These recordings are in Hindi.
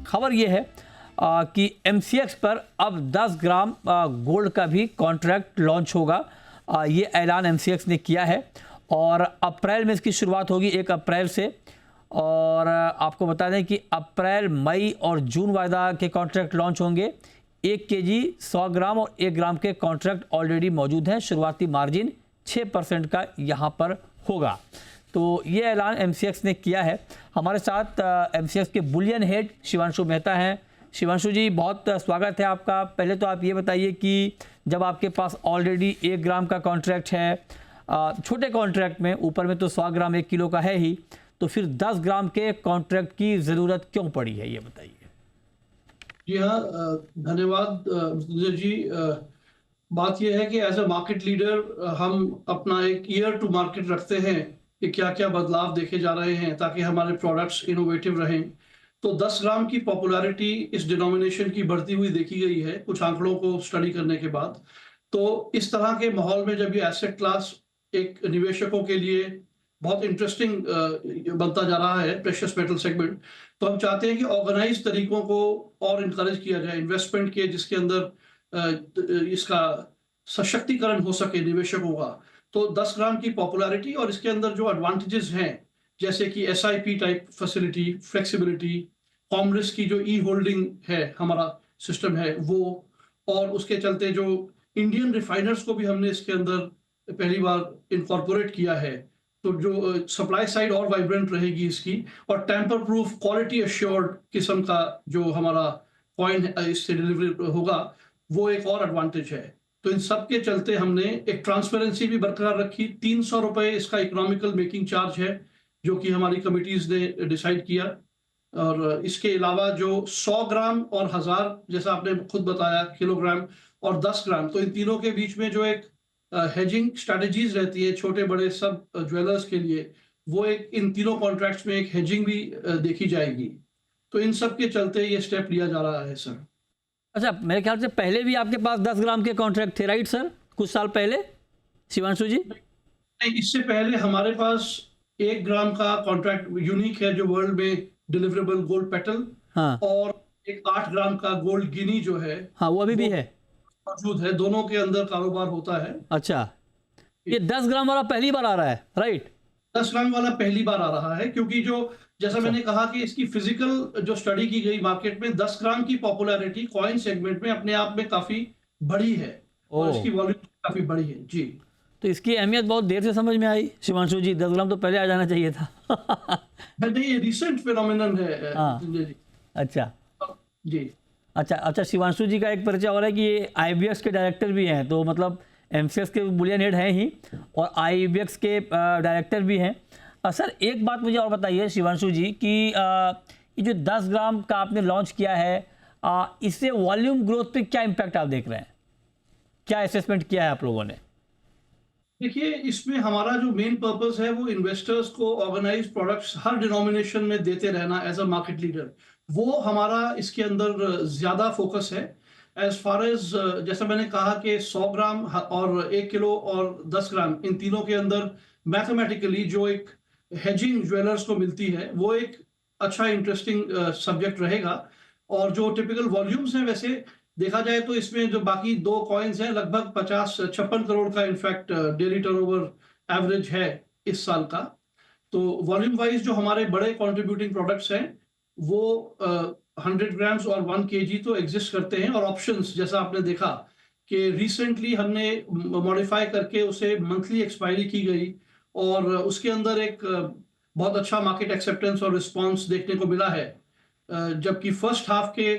खबर ये है कि MCX पर अब 10 ग्राम गोल्ड का भी कॉन्ट्रैक्ट लॉन्च होगा। ये ऐलान MCX ने किया है और अप्रैल में इसकी शुरुआत होगी 1 अप्रैल से। और आपको बता दें कि अप्रैल, मई और जून वायदा के कॉन्ट्रैक्ट लॉन्च होंगे। 1 केजी 100 ग्राम और 1 ग्राम के कॉन्ट्रैक्ट ऑलरेडी मौजूद हैं। शुरुआती मार्जिन 6% का यहाँ पर होगा। तो ये ऐलान MCX ने किया है। हमारे साथ MCX के बुलियन हेड शिवांशु मेहता हैं। शिवांशु जी, बहुत स्वागत है आपका। पहले तो आप ये बताइए कि जब आपके पास ऑलरेडी 1 ग्राम का कॉन्ट्रैक्ट है, छोटे कॉन्ट्रैक्ट में, ऊपर में तो 100 ग्राम 1 किलो का है ही, तो फिर 10 ग्राम के कॉन्ट्रैक्ट की ज़रूरत क्यों पड़ी है, ये बताइए। जी हाँ, धन्यवाद मृत्युंजय जी। बात यह है कि एज अ मार्केट लीडर हम अपना एक ईयर टू मार्केट रखते हैं कि क्या क्या बदलाव देखे जा रहे हैं ताकि हमारे प्रोडक्ट्स इनोवेटिव रहें। तो 10 ग्राम की पॉपुलैरिटी इस डिनोमिनेशन की बढ़ती हुई देखी गई है कुछ आंकड़ों को स्टडी करने के बाद। तो इस तरह के माहौल में जब ये एसेट क्लास एक निवेशकों के लिए बहुत इंटरेस्टिंग बनता जा रहा है, प्रेशियस मेटल सेगमेंट, तो हम चाहते हैं कि ऑर्गेनाइज तरीकों को और इनकरेज किया जाए इन्वेस्टमेंट के, जिसके अंदर इसका सशक्तिकरण हो सके निवेशकों का। तो 10 ग्राम की पॉपुलैरिटी और इसके अंदर जो एडवांटेजेस हैं, जैसे कि SIP type facility, flexibility, com risk की जो होल्डिंग है, हमारा सिस्टम है वो, और उसके चलते जो इंडियन रिफाइनर्स को भी हमने इसके अंदर पहली बार इनकॉर्पोरेट किया है, तो जो सप्लाई साइड और वाइब्रेंट रहेगी इसकी, और टेम्पर प्रूफ क्वालिटी एश्योर्ड किस्म का जो हमारा कॉइन इससे डिलीवरी होगा, वो एक और एडवांटेज है। तो इन सब के चलते हमने एक ट्रांसपेरेंसी भी बरकरार रखी। 300 रुपए इसका इकोनॉमिकल मेकिंग चार्ज है जो कि हमारी कमिटीज ने डिसाइड किया। और इसके अलावा जो 100 ग्राम और 1000, जैसा आपने खुद बताया, किलोग्राम और 10 ग्राम, तो इन तीनों के बीच में जो एक हेजिंग स्ट्रेटजीज रहती है छोटे बड़े सब ज्वेलर्स के लिए, वो एक इन तीनों कॉन्ट्रैक्ट्स में एक हेजिंग भी देखी जाएगी। तो इन सब के चलते ये स्टेप लिया जा रहा है सर। अच्छा, मेरे ख्याल से पहले भी आपके पास 10 ग्राम के कॉन्ट्रैक्ट थे, राइट सर, कुछ साल पहले, शिवांशु जी? नहीं, इससे पहले हमारे पास 1 ग्राम का कॉन्ट्रैक्ट यूनिक है जो वर्ल्ड में डिलीवरेबल गोल्ड पेटल, हाँ और एक 8 ग्राम का गोल्ड गिनी जो है, हाँ, वो अभी भी है, मौजूद है। दोनों के अंदर कारोबार होता है। अच्छा, ये 10 ग्राम वाला पहली बार आ रहा है, राइट? 10 ग्राम वाला पहली बार आ रहा है क्योंकि जो, जैसा मैंने कहा कि इसकी फिजिकल जो स्टडी की गई मार्केट में, 10 ग्राम की पॉपुलैरिटी कॉइन सेगमेंट में अपने आप में काफी बड़ी है और इसकी वॉल्यूम काफी बड़ी है जी। तो इसकी अहमियत बहुत देर से समझ में आई शिवांशु जी, 10 ग्राम तो पहले आ जाना चाहिए था। नहीं, ये रिसेंट फिनोमिनन है। हाँ, जी अच्छा जी। अच्छा, शिवांशु जी का एक परिचय और है कि ये IBX के डायरेक्टर भी हैं, तो मतलब MCX के बुलियन हेड हैं ही और IBX के डायरेक्टर भी हैं। सर, एक बात मुझे और बताइए शिवांशु जी कि ये जो 10 ग्राम का आपने लॉन्च किया है, इससे वॉल्यूम ग्रोथ पे क्या इम्पैक्ट आप देख रहे हैं, क्या असेसमेंट किया है आप लोगों ने? देखिए, इसमें हमारा जो मेन पर्पस है वो इन्वेस्टर्स को ऑर्गेनाइज प्रोडक्ट्स हर डिनोमिनेशन में देते रहना एज अ मार्केट लीडर, वो हमारा इसके अंदर ज्यादा फोकस है। एज फार एज, जैसा मैंने कहा कि 100 ग्राम और 1 किलो और 10 ग्राम, इन तीनों के अंदर मैथमेटिकली जो एक हेजिंग ज्वेलर्स को मिलती है, वो एक अच्छा इंटरेस्टिंग सब्जेक्ट रहेगा। और जो टिपिकल वॉल्यूम्स हैं, वैसे देखा जाए तो इसमें जो बाकी 2 कॉइन्स हैं, लगभग 56 करोड़ का इनफैक्ट डेली टर्नओवर एवरेज है इस साल का। तो वॉल्यूम वाइज जो हमारे बड़े कंट्रीब्यूटिंग प्रोडक्ट्स हैं वो 100 ग्राम्स और 1 केजी तो एग्जिस्ट करते हैं, और ऑप्शंस जैसा आपने देखा कि रिसेंटली हमने मॉडिफाई करके उसे मंथली एक्सपायरी की गई, और उसके अंदर एक बहुत अच्छा मार्केट एक्सेप्टेंस और रिस्पांस देखने को मिला है। जबकि फर्स्ट हाफ के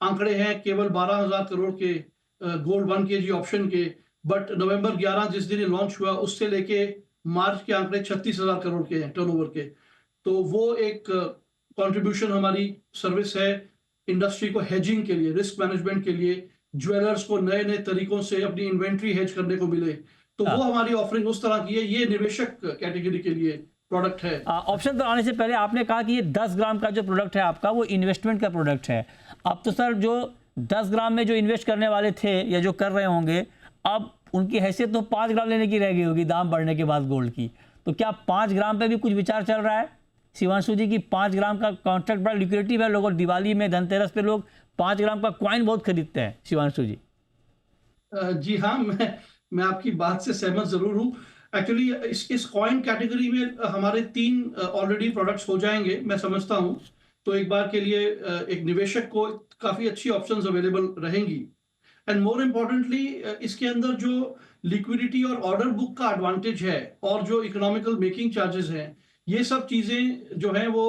आंकड़े हैं केवल 12,000 करोड़ के गोल्ड 1 केजी ऑप्शन के, बट नवंबर 11 जिस दिन लॉन्च हुआ उससे लेके मार्च के आंकड़े 36,000 करोड़ के हैं टर्नओवर के। तो वो एक कंट्रीब्यूशन हमारी सर्विस है इंडस्ट्री को हेजिंग के लिए, रिस्क मैनेजमेंट के लिए, ज्वेलर्स को नए नए तरीकों से अपनी इन्वेंट्री हेज करने को मिले, तो वो हमारी ऑफरिंग उस तरह की है। ये निवेशक कैटेगरी के लिए प्रोडक्ट है। ऑप्शन पर आने से पहले आपने कहा कि ये 10 ग्राम का जो प्रोडक्ट है आपका, वो इन्वेस्टमेंट का प्रोडक्ट है। अब तो सर, जो 10 ग्राम में जो इन्वेस्ट करने वाले थे या जो कर रहे होंगे, अब उनकी हैसियत तो 5 ग्राम लेने की रह गई होगी दाम बढ़ने के बाद गोल्ड की। तो क्या 5 ग्राम पे भी कुछ विचार चल रहा है? शिवांशु जी की 5 ग्राम का कॉन्ट्रैक्ट बड़ा लिक्विडिटी है, लोग दिवाली में धनतेरस पे लोग 5 ग्राम का कॉइन बहुत खरीदते हैं शिवांशु जी। जी हाँ, मैं आपकी बात से सहमत जरूर हूँ। एक्चुअली इस कॉइन कैटेगरी में हमारे 3 ऑलरेडी प्रोडक्ट्स हो जाएंगे, मैं समझता हूँ। तो एक बार के लिए एक निवेशक को काफी अच्छी ऑप्शंस अवेलेबल रहेंगी। एंड मोर इम्पोर्टेंटली इसके अंदर जो लिक्विडिटी और ऑर्डर बुक का एडवांटेज है और जो इकोनॉमिकल मेकिंग चार्जेस हैं, ये सब चीजें जो हैं वो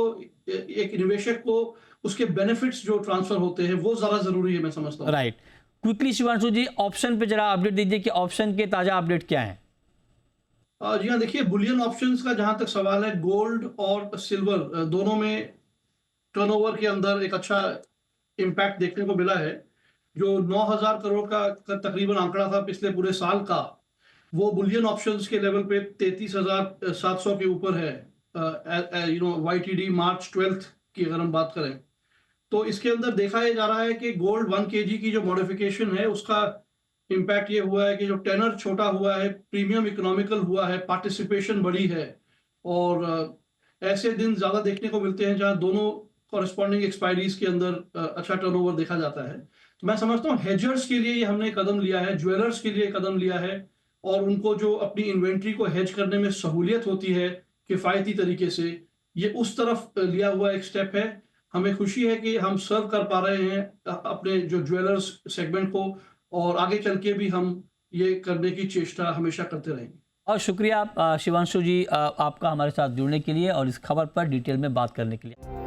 एक निवेशक को उसके बेनिफिट्स जो ट्रांसफर होते हैं वो ज्यादा जरूरी है, मैं समझता हूँ। राइट, क्विकली शिवांशु जी ऑप्शन पे जरा अपडेट दीजिए कि ऑप्शन के ताजा अपडेट क्या है। जी हाँ, देखिए बुलियन ऑप्शंस का जहां तक सवाल है, गोल्ड और सिल्वर दोनों में टर्नओवर के अंदर एक अच्छा इम्पैक्ट देखने को मिला है। जो 9,000 करोड़ का तकरीबन आंकड़ा था पिछले पूरे साल का, वो बुलियन ऑप्शंस के लेवल पे 33,700 के ऊपर है। YTD मार्च 12 की अगर हम बात करें तो इसके अंदर देखा ये जा रहा है कि गोल्ड 1 kg की जो मॉडिफिकेशन है उसका इम्पैक्ट ये हुआ है कि जो टेनर छोटा हुआ है, प्रीमियम इकोनॉमिकल हुआ है, पार्टिसिपेशन बढ़ी है। और ऐसे दिन ज्यादा देखने को मिलते हैं जहां दोनों कॉरेस्पॉन्डिंग एक्सपायरीज के अंदर अच्छा टर्नओवर देखा जाता है। तो मैं समझता हूँ हेजर्स के लिए ये हमने कदम लिया है, ज्वेलर्स के लिए कदम लिया है, और उनको जो अपनी इन्वेंट्री को हेज करने में सहूलियत होती है किफायती तरीके से, ये उस तरफ लिया हुआ एक स्टेप है। हमें खुशी है कि हम सर्व कर पा रहे हैं अपने जो ज्वेलर्स सेगमेंट को, और आगे चल के भी हम ये करने की चेष्टा हमेशा करते रहेंगे। और शुक्रिया शिवांशु जी आपका हमारे साथ जुड़ने के लिए और इस खबर पर डिटेल में बात करने के लिए।